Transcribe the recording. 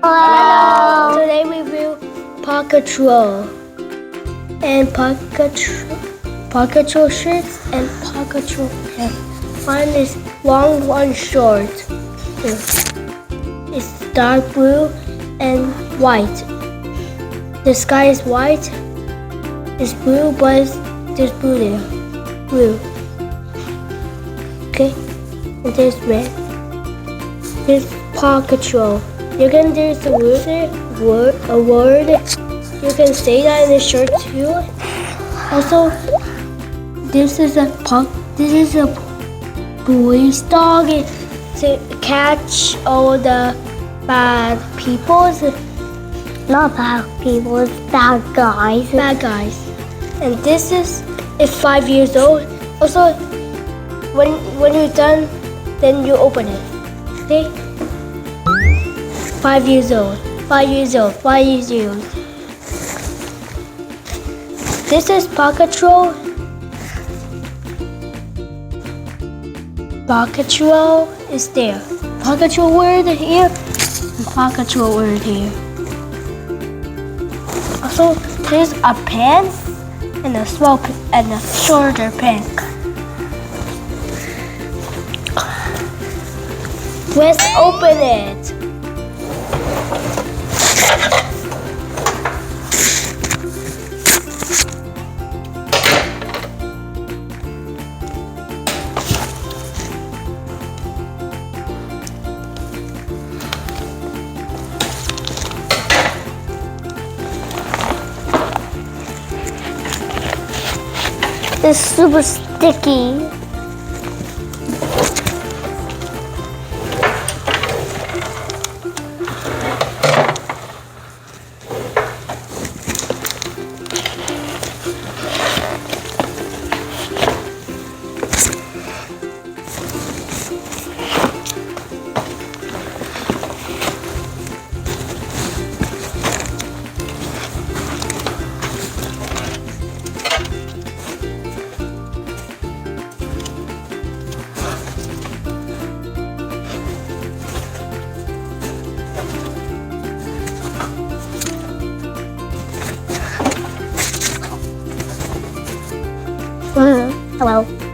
Hello. Today we review Paw Patrol and Paw Patrol shirts and Paw Patrol pants. One is long, one short. It's dark blue and white. The sky is white. It's blue, but there's blue there. Blue. Okay, and there's red. There's Paw Patrol. You can there's a word. You can say that in the shirt too. Also, this is a police dog to catch all the bad people. Not bad people, it's bad guys. Bad guys. And this is 5 years old. Also, when you're done, then you open it. Okay? 5 years old. 5 years old. 5 years old. This is Paw Patrol. Paw Patrol is there. Paw Patrol word here. And Paw Patrol word here. Also, there's a pants and a small and a shorter pants. Let's open it. It's super sticky. Hello.